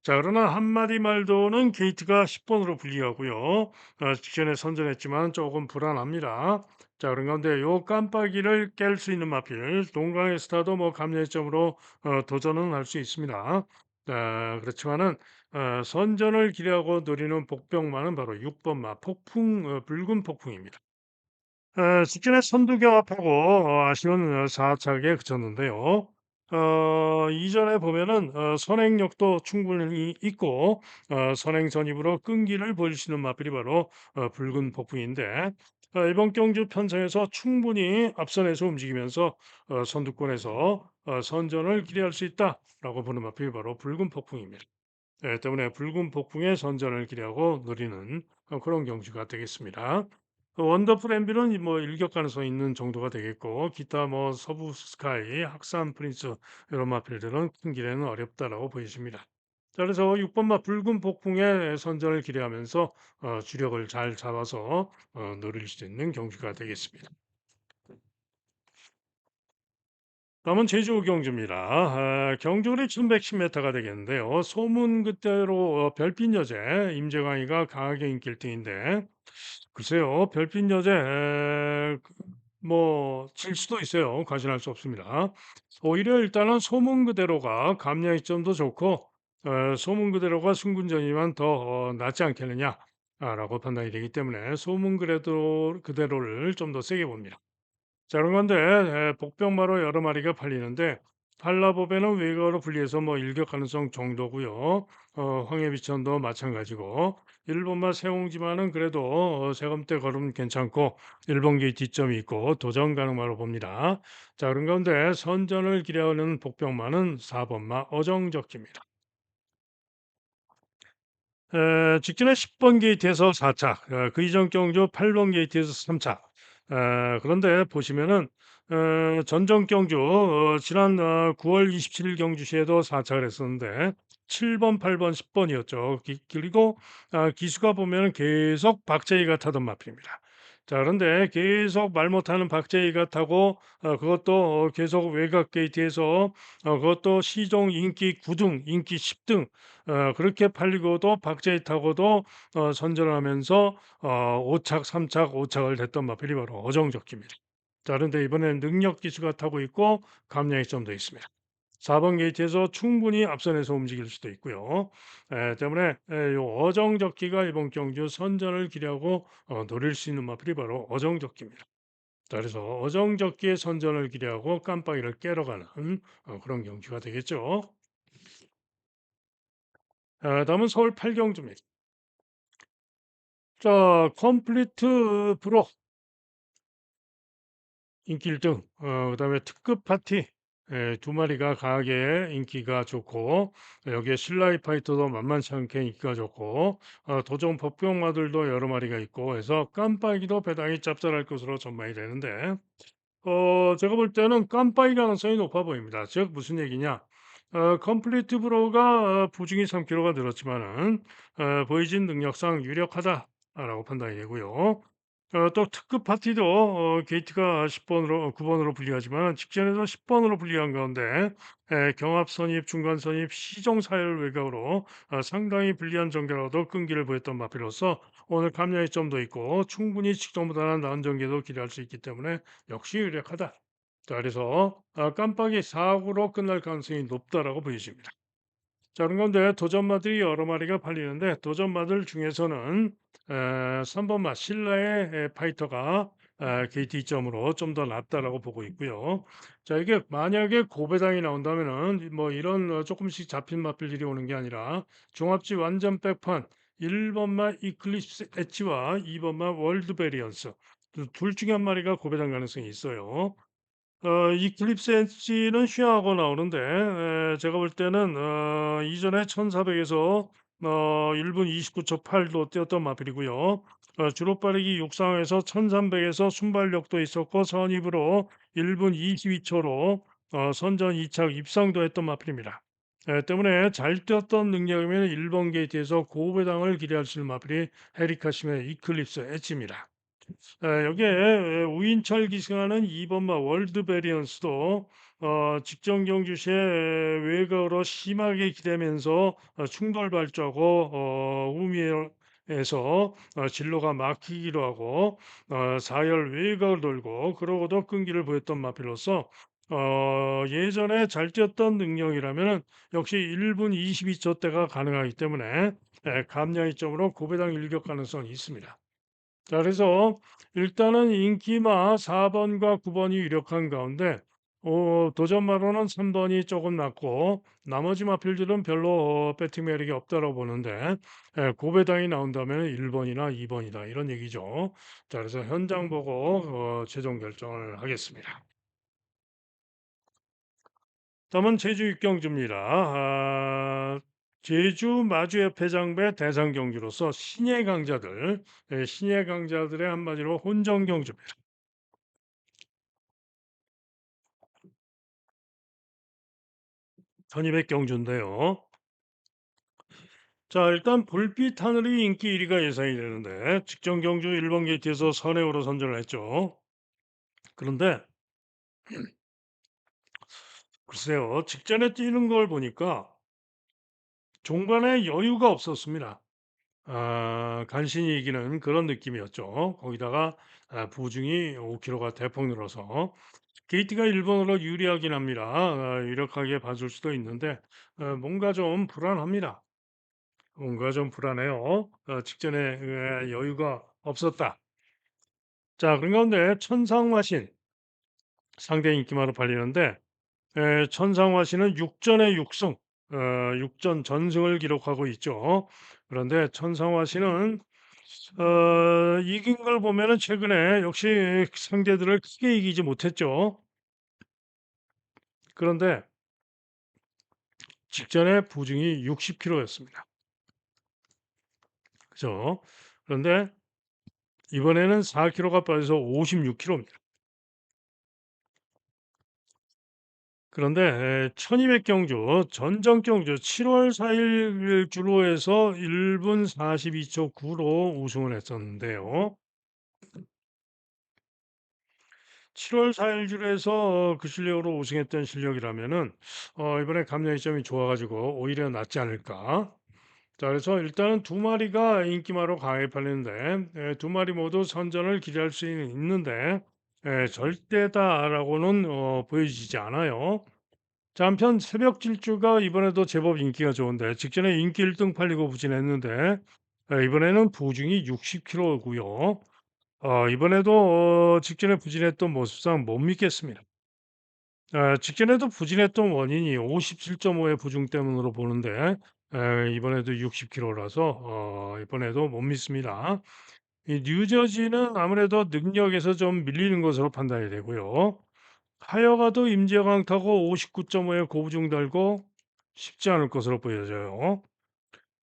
자, 그러나 한마디 말도는 게이트가 10번으로 불리하고요. 직전에 선전했지만 조금 불안합니다. 자, 그런 가운데 요 깜빡이를 깰 수 있는 마필, 동강의 스타도 뭐 감리점으로 도전은 할 수 있습니다. 그렇지만은 선전을 기대하고 노리는 복병마는 바로 6번 마 폭풍, 붉은 폭풍입니다. 직전에 선두경합하고 아쉬운 4착에 그쳤는데요. 이전에 보면은 선행력도 충분히 있고 선행 전입으로 끈기를 보여줄 수 있는 마필이 바로 붉은 폭풍인데 이번 경주 편성에서 충분히 앞선에서 움직이면서 선두권에서 선전을 기대할 수 있다라고 보는 마필이 바로 붉은 폭풍입니다. 때문에 붉은 폭풍의 선전을 기대하고 노리는 그런 경주가 되겠습니다. 원더풀 엠비는 뭐 일격 가능성 있는 정도가 되겠고 기타 뭐 서부 스카이, 학산 프린스 이런 마필들은 큰 기대는 어렵다라고 보여집니다. 자, 그래서 6번 마 붉은 폭풍의 선전을 기대하면서 주력을 잘 잡아서 노릴 수 있는 경주가 되겠습니다. 다음은 제주 경주입니다. 경주는 1110m가 되겠는데요. 소문 그대로 별빛 여제 임재광이가 강하게 인기 1등인데 글쎄요. 별빛 여제 질 수도 있어요. 과신할 수 없습니다. 오히려 일단은 소문 그대로가 감량이 좀 더 좋고 소문 그대로가 승군전이면 더 낫지 않겠느냐 라고 판단이 되기 때문에 소문 그대로를 좀 더 세게 봅니다. 자, 그런 건데 복병마로 여러 마리가 팔리는데 팔라법에는 외거로 분리해서 뭐 일격 가능성 정도고요. 황해비천도 마찬가지고 일본마 세홍지마는 그래도 세검대 걸음 괜찮고 일본 기 뒷점이 있고 도전 가능마로 봅니다. 자, 그런 가운데 선전을 기대하는 복병마는 4번마 어정적입니다. 직전에 10번 게이트에서 4차, 그 이전 경주 8번 게이트에서 3차. 그런데 보시면은 전전 경주 지난 9월 27일 경주 시에도 4차를 했었는데 7번, 8번, 10번이었죠. 그리고 기수가 보면은 계속 박재희가 타던 마필입니다. 자, 그런데 계속 말 못하는 박재희가 타고 그것도 계속 외곽 게이트에서 그것도 시종 인기 9등, 인기 10등 그렇게 팔리고도 박제희 타고도 선전을 하면서 5착, 3착, 5착을 냈던 마필이 바로 어정적기입니다. 자, 그런데 이번에는 능력 기수가 타고 있고 감량이 좀 더 있습니다. 4번 게이트에서 충분히 앞선에서 움직일 수도 있고요. 때문에 요 어정적기가 이번 경주 선전을 기대하고 노릴 수 있는 마필이 바로 어정적기입니다. 자, 그래서 어정적기의 선전을 기대하고 깜빡이를 깨러 가는 그런 경주가 되겠죠. 다음은 서울 8경주입니다. 자, 컴플리트 브로 인기 1등, 그다음에 특급 파티 두 마리가 강하게 인기가 좋고, 여기에 실라이 파이터도 만만치 않게 인기가 좋고, 도전 법병마들도 여러 마리가 있고 해서 깜빡이도 배당이 짭짤할 것으로 전망이 되는데, 제가 볼 때는 깜빡이 가능성이 높아 보입니다. 즉 무슨 얘기냐? 컴플리트 브로가 부중이 3kg가 늘었지만은 보이진 능력상 유력하다라고 판단이 되고요. 또 특급 파티도 게이트가 10번으로 9번으로 불리하지만 직전에서 10번으로 불리한 가운데 경합 선입, 중간 선입, 시종 사열 외곽으로 상당히 불리한 전개로도 끈기를 보였던 마필로서 오늘 감량의 점도 있고 충분히 직전보다는 나은 전개도 기대할 수 있기 때문에 역시 유력하다. 자, 그래서 깜빡이 사고로 끝날 가능성이 높다라고 보여집니다. 자, 그런데 도전마들이 여러 마리가 팔리는데 도전마들 중에서는 3번마 신라의 파이터가 게이트 2점으로 좀 더 낫다라고 보고 있고요. 자, 이게 만약에 고배당이 나온다면은 뭐 이런 조금씩 잡힌 마필들이 오는 게 아니라 종합지 완전 백판 1번마 이클립스 엣지와 2번마 월드 베리언스 둘 중에 한 마리가 고배당 가능성이 있어요. 이클립스 엣지는 휘하고 나오는데 제가 볼 때는 이전에 1400에서 1분 29초 8도 뛰었던 마필이고요. 주로 빠르기 육상에서 1300에서 순발력도 있었고 선입으로 1분 22초로 선전 2착 입상도 했던 마필입니다. 때문에 잘 뛰었던 능력이면 1번 게이트에서 고배당을 기대할 수 있는 마필이 헤리카심의 이클립스 엣지입니다. 여기에 우인철 기승하는 2번마 월드 베리언스도 직전 경주 시에 외곽으로 심하게 기대면서 충돌 발주하고 우미에서 진로가 막히기도 하고 4열 외곽을 돌고 그러고도 끈기를 보였던 마필로서 예전에 잘 뛰었던 능력이라면 역시 1분 22초대가 가능하기 때문에 감량이 점으로 고배당 일격 가능성이 있습니다. 자, 그래서 일단은 인기마 4번과 9번이 유력한 가운데 도전마로는 3번이 조금 낮고 나머지 마필들은 별로 배팅 매력이 없다고 보는데 고배당이 나온다면 1번이나 2번이다 이런 얘기죠. 자, 그래서 현장 보고 최종 결정을 하겠습니다. 다음은 제주 육경주입니다. 제주 마주협회장배 대상 경주로서 신예 강자들, 신예 강자들의 한마디로 혼전 경주입니다. 1200 경주인데요. 자, 일단 불빛 하늘이 인기 1위가 예상이 되는데 직전 경주 1번 게이트에서 선행으로 선전을 했죠. 그런데 글쎄요, 직전에 뛰는 걸 보니까 종반에 여유가 없었습니다. 간신히 이기는 그런 느낌이었죠. 거기다가 부중이 5kg가 대폭 늘어서 게이트가 1번으로 유리하긴 합니다. 유력하게 봐줄 수도 있는데 뭔가 좀 불안합니다. 뭔가 좀 불안해요. 직전에 여유가 없었다. 자, 그런 가운데 천상화신 상대 인기마로 팔리는데 천상화신은 6전에 6승, 6전 전승을 기록하고 있죠. 그런데 천상화신은 이긴 걸 보면은 최근에 역시 상대들을 크게 이기지 못했죠. 그런데 직전에 부중이 60kg였습니다. 그죠? 그런데 이번에는 4kg가 빠져서 56kg입니다. 그런데 1200 경주 전전 경주 7월 4일 주로에서 1분 42초 9로 우승을 했었는데요. 7월 4일 주에서 그 실력으로 우승했던 실력이라면은 이번에 감량이 점이 좋아가지고 오히려 낫지 않을까. 자, 그래서 일단은 두 마리가 인기마로 강하게 팔리는데 두 마리 모두 선전을 기대할 수 있는데 절대다라고는 보여지지 않아요. 자, 한편 새벽 질주가 이번에도 제법 인기가 좋은데 직전에 인기 1등 팔리고 부진했는데 이번에는 부중이 60kg고요. 이번에도 직전에 부진했던 모습상 못 믿겠습니다. 직전에도 부진했던 원인이 57.5의 부중 때문으로 보는데 이번에도 60km라서 이번에도 못 믿습니다. 이 뉴저지는 아무래도 능력에서 좀 밀리는 것으로 판단이 되고요. 하여가도 임재광 타고 59.5에 고부중 달고 쉽지 않을 것으로 보여져요.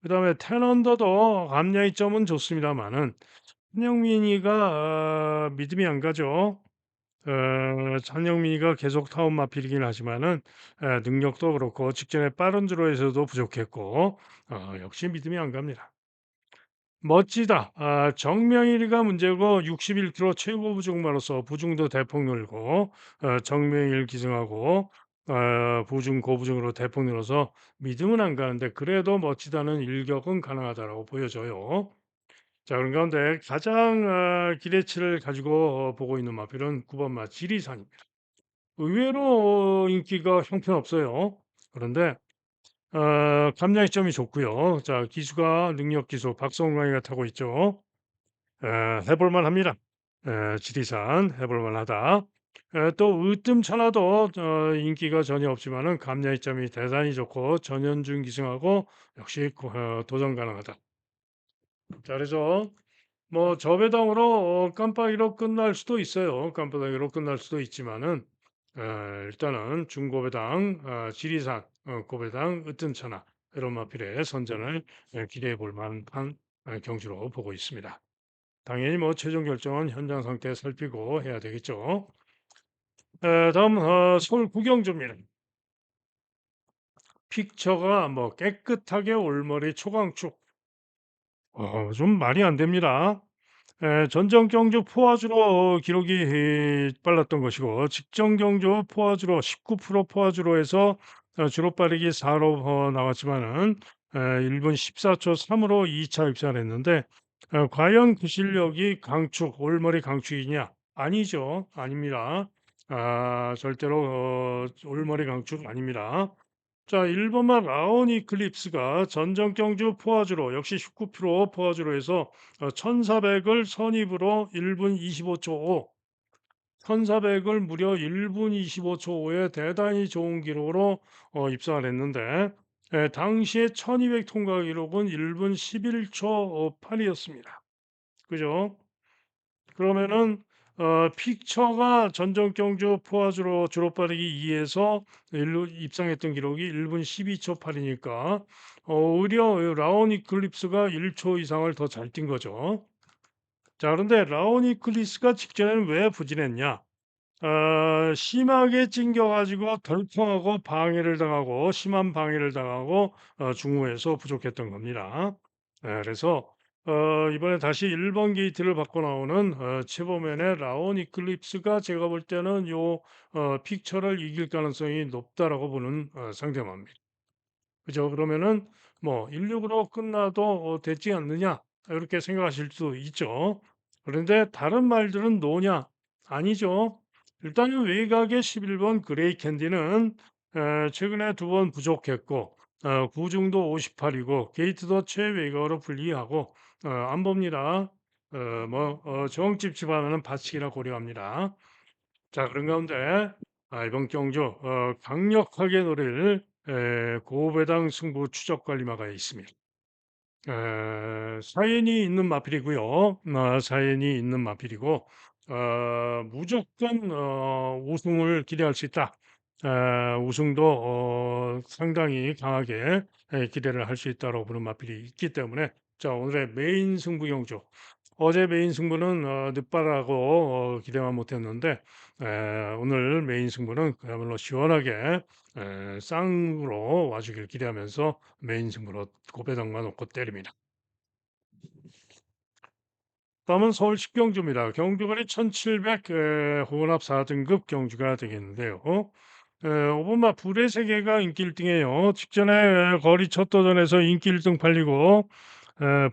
그다음에 텐언더도 감량이 점은 좋습니다만은 한영민이가 믿음이 안 가죠. 한영민이가 계속 타운 마필이긴 하지만은 능력도 그렇고 직전에 빠른 주로에서도 부족했고 역시 믿음이 안 갑니다. 멋지다. 정명일이가 문제고 61km 최고 부중마로서 부중도 대폭 늘고 정명일 기승하고 부중 고부중으로 대폭 늘어서 믿음은 안 가는데 그래도 멋지다는 일격은 가능하다라고 보여져요. 자, 그런 가운데 가장 기대치를 가지고 보고 있는 마필은 9번 마 지리산입니다. 의외로 인기가 형편없어요. 그런데 감량점이 좋고요. 자, 기수가 능력 기수 박성광이가 타고 있죠. 해볼 만합니다. 지리산 해볼 만하다. 또 으뜸천하도 인기가 전혀 없지만은 감량점이 대단히 좋고 전현준 기승하고 역시 도전 가능하다. 자, 그래서 뭐 저배당으로 깜빡이로 끝날 수도 있어요. 깜빡이로 끝날 수도 있지만은 일단은 중고배당, 지리산, 고배당, 으뜸천하 이런 마필의 선전을 기대해 볼 만한 경주로 보고 있습니다. 당연히 뭐 최종 결정은 현장 상태 살피고 해야 되겠죠. 다음 서울 구경주입니다. 픽처가 뭐 깨끗하게 올머리 초강축. 좀 말이 안 됩니다. 전정 경주 포화주로 기록이 빨랐던 것이고 직전 경주 포화주로 19% 포화주로 해서 주로 빠르기 4로 나왔지만은 1분 14초 3으로 2차 입상을 했는데 과연 그 실력이 강축 올머리 강축이냐? 아니죠. 아닙니다. 절대로 올머리 강축 아닙니다. 자, 1번만 라온 이클립스가 전정 경주 포화주로 역시 19% 포화주로 해서 1400을 선입으로 1분 25초 5, 1400을 무려 1분 25초 5에 대단히 좋은 기록으로 입상을 했는데 당시에 1200 통과 기록은 1분 11초 8이었습니다. 그죠? 그러면은 픽처가 전정 경주 포화주로 주로 빠르기 2에서 일로 입상했던 기록이 1분 12초 8이니까 오히려 라온 이클립스가 1초 이상을 더 잘 뛴 거죠. 자, 그런데 라온 이클립스가 직전에는 왜 부진했냐? 심하게 찡겨가지고 덜컹하고 방해를 당하고 심한 방해를 당하고 중후에서 부족했던 겁니다. 그래서 이번에 다시 1번 게이트를 받고 나오는 최보면의 라온 이클립스가 제가 볼 때는 요 픽처를 이길 가능성이 높다라고 보는 상대입니다. 그죠? 그러면은 뭐 16으로 끝나도 됐지 않느냐 이렇게 생각하실 수 있죠. 그런데 다른 말들은 노냐? 아니죠. 일단은 외곽의 11번 그레이 캔디는 최근에 두 번 부족했고 구중도 58이고 게이트도 최외곽으로 분리하고 안 봅니다. 정집집하면 반칙이라 고려합니다. 자, 그런 가운데 이번 경주 강력하게 노릴 고배당 승부 추적 관리마가 있습니다. 사연이 있는 마필이고요. 사연이 있는 마필이고 무조건 우승을 기대할 수 있다. 우승도 상당히 강하게 기대를 할 수 있다고 보는 마필이 있기 때문에 자, 오늘의 메인 승부 경주 어제 메인 승부는 늦바라고 기대만 못했는데 오늘 메인 승부는 그야말로 시원하게 쌍으로 와주길 기대하면서 메인 승부로 고배당만 놓고 때립니다. 다음은 서울 식경주입니다. 경주거리 1700 혼합 4등급 경주가 되겠는데요. 5번마 불의 세계가 인기 1등이에요. 직전에 거리 첫 도전에서 인기 1등 팔리고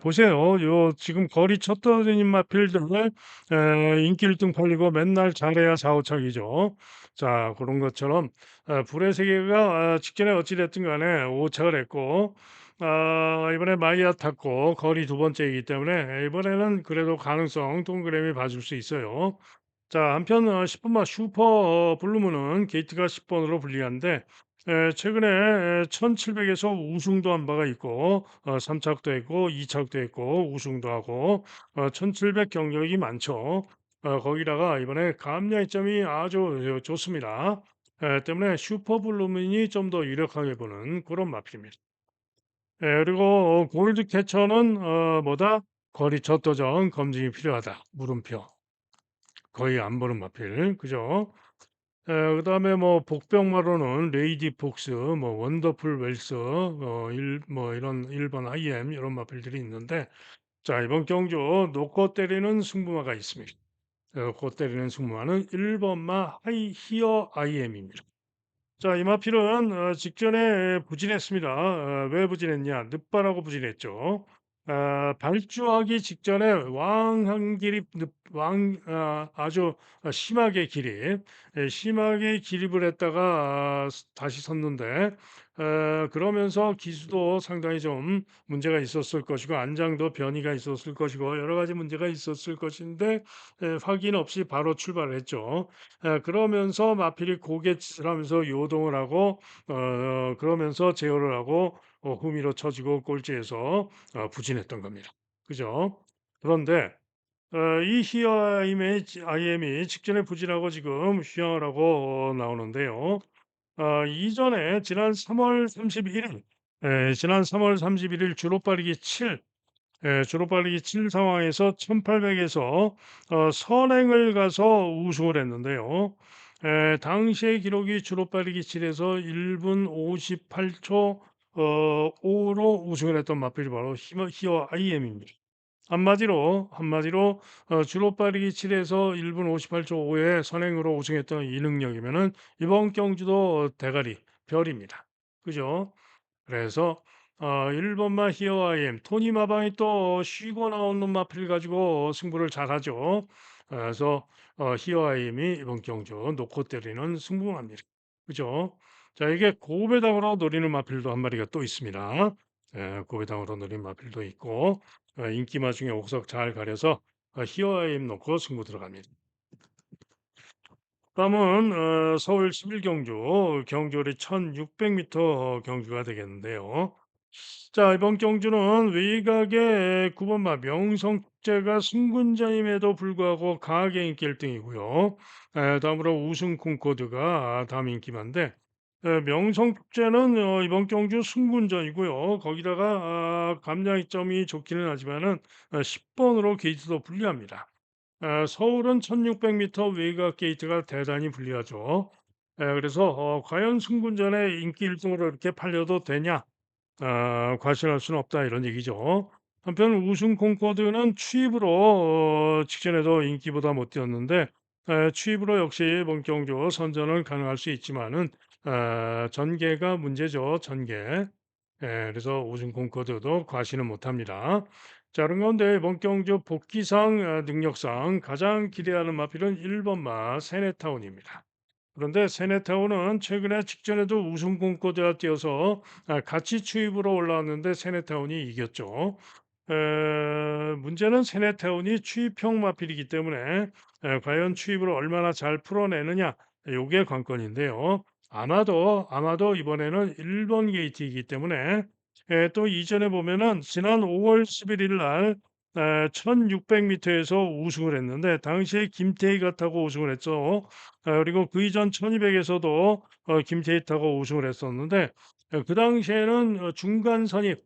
보세요. 요 지금 거리 첫 도전인 마필들 인기 1등 팔리고 맨날 잘해야 4, 5착이죠. 자, 그런 것처럼 불의 세계가 직전에 어찌 됐든 간에 5착을 했고 이번에 마이야 탔고 거리 두 번째이기 때문에 이번에는 그래도 가능성 동그라미 봐줄 수 있어요. 자, 한편 10번마 슈퍼 블루문은 게이트가 10번으로 불리한데 최근에 1,700에서 우승도 한 바가 있고 3 착도 했고 2 착도 했고 우승도 하고 1,700 경력이 많죠. 거기다가 이번에 감량점이 아주 좋습니다. 때문에 슈퍼 블루민이 좀 더 유력하게 보는 그런 마필입니다. 그리고 골드 캐쳐는 뭐다? 거리 젖도전 검증이 필요하다. 물음표. 거의 안 보는 마필. 그죠? 그다음에 뭐 복병마로는 레이디 폭스, 뭐 원더풀 웰스, 뭐 이런 일본 IM 이런 마필들이 있는데 자 이번 경주 놓고 때리는 승부마가 있습니다. 놓고 때리는 승부마는 1번마 하이 히어 IM입니다. 자, 이마필은 직전에 부진했습니다. 왜 부진했냐? 늦바라고 부진했죠. 발주하기 직전에 왕한 기립, 아주 심하게 기립, 심하게 기립을 했다가 다시 섰는데, 그러면서 기수도 상당히 좀 문제가 있었을 것이고, 안장도 변이가 있었을 것이고, 여러 가지 문제가 있었을 것인데, 확인 없이 바로 출발을 했죠. 그러면서 마필이 고갯짓을 하면서 요동을 하고 그러면서 제어를 하고 후미로 쳐지고 꼴찌에서 부진했던 겁니다. 그죠? 그런데 이 IM이 직전에 부진하고 지금 휴양을 하고 나오는데요. 이전에 지난 3월 31일 주로 빠르기 7 주로 빠르기 7 상황에서 1800에서 선행을 가서 우승을 했는데요. 당시의 기록이 주로 빠르기 7에서 1분 58초 5로 우승을 했던 마필이 바로 히어 IM입니다. 한마디로 주로 빠르기 7에서 1분 58초 5에 선행으로 우승했던 이 능력이면은 이번 경주도 대가리 별입니다. 그죠? 그래서 1 번마 히어 아이엠 토니 마방이 또 쉬고 나오는 마필 가지고 승부를 잘하죠. 그래서 히어 아이엠이 이번 경주 놓고 때리는 승부마입니다. 그죠? 자 이게 고배당으로 노리는 마필도 한 마리가 또 있습니다. 고배당으로 노리는 마필도 있고 인기마 중에 옥석 잘 가려서 히어 아이엠 놓고 승부 들어갑니다. 다음은 서울 11 경주 경주거리 1,600m 경주가 되겠는데요. 자, 이번 경주는 외곽의 9번마 명성축제가 승군자임에도 불구하고 강하게 인기 1등이고요. 다음으로 우승 콩코드가 다음 인기만데 명성축제는 이번 경주 승군전이고요. 거기다가 감량점이 좋기는 하지만은 10번으로 게이트도 불리합니다. 서울은 1600m 외곽 게이트가 대단히 불리하죠. 그래서 과연 승군전에 인기 1등으로 이렇게 팔려도 되냐? 과신할 수는 없다 이런 얘기죠. 한편 우승 콩코드는 추입으로 직전에도 인기보다 못 뛰었는데 추입으로 역시 이번 경주 선전은 가능할 수 있지만은 전개가 문제죠. 전개. 그래서 우승 콩코드도 과신은 못합니다. 자, 그런 가운데 이번 경주 복귀상 능력상 가장 기대하는 마필은 1번마 세네타운입니다. 그런데 세네타운은 최근에 직전에도 우승 꿈꿔야 뛰어서 같이 추입으로 올라왔는데 세네타운이 이겼죠. 문제는 세네타운이 추입형 마필이기 때문에 과연 추입을 얼마나 잘 풀어내느냐 요게 관건인데요. 아마도 이번에는 1번 게이트이기 때문에 또 이전에 보면은 지난 5월 11일 날 1600m에서 우승을 했는데 당시에 김태희가 타고 우승을 했죠. 그리고 그 이전 1200에서도 김태희 타고 우승을 했었는데 그 당시에는 중간 선입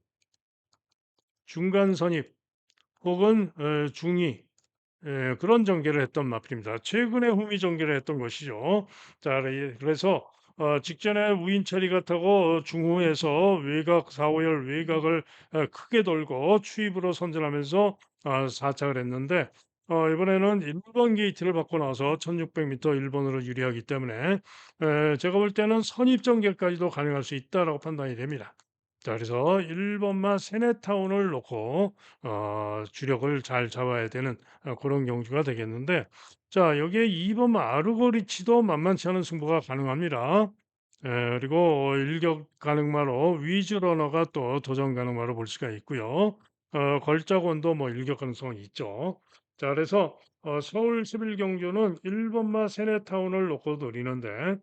혹은 중위 그런 전개를 했던 마필입니다. 최근에 후미 전개를 했던 것이죠. 자 그래서 직전에 우인철이가 타고 중후에서 외곽 4-5열 외곽을 크게 돌고 추입으로 선전하면서 4착을 했는데 이번에는 1번 게이트를 받고 나서 1600m 1번으로 유리하기 때문에 제가 볼 때는 선입 전개까지도 가능할 수 있다라고 판단이 됩니다. 자 그래서 1번마 세네타운을 놓고 주력을 잘 잡아야 되는 그런 경주가 되겠는데 자 여기에 2번 아르고리치도 만만치 않은 승부가 가능합니다. 그리고 일격 가능마로 위즈러너가 또 도전 가능마로 볼 수가 있고요. 걸작원도 뭐 일격 가능성이 있죠. 자 그래서 서울 11 경주는 1번마 세네타운을 놓고 노리는데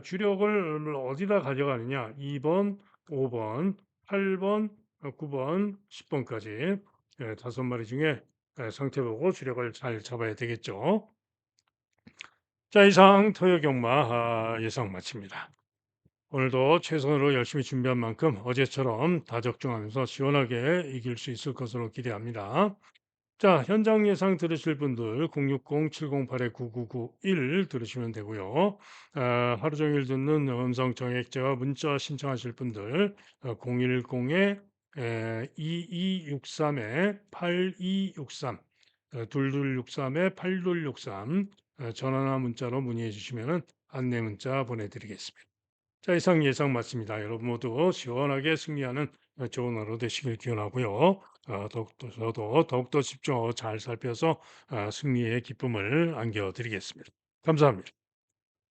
주력을 어디다 가져가느냐. 2 번, 5 번, 8 번, 9 번, 10 번까지 5 마리 중에 상태 보고 주력을 잘 잡아야 되겠죠. 자, 이상 토요 경마 예상 마칩니다. 오늘도 최선으로 열심히 준비한 만큼 어제처럼 다적중하면서 시원하게 이길 수 있을 것으로 기대합니다. 자, 현장 예상 들으실 분들 060-708-9991 들으시면 되고요. 하루 종일 듣는 음성 정액제와 문자 신청하실 분들 010-2263-8263 2263-8263 전화나 문자로 문의해 주시면 안내 문자 보내드리겠습니다. 자, 이상 예상 마칩니다. 여러분 모두 시원하게 승리하는 좋은 하루 되시길 기원하고요. 저도 더욱더 집중하고 잘 살펴서 승리의 기쁨을 안겨드리겠습니다. 감사합니다.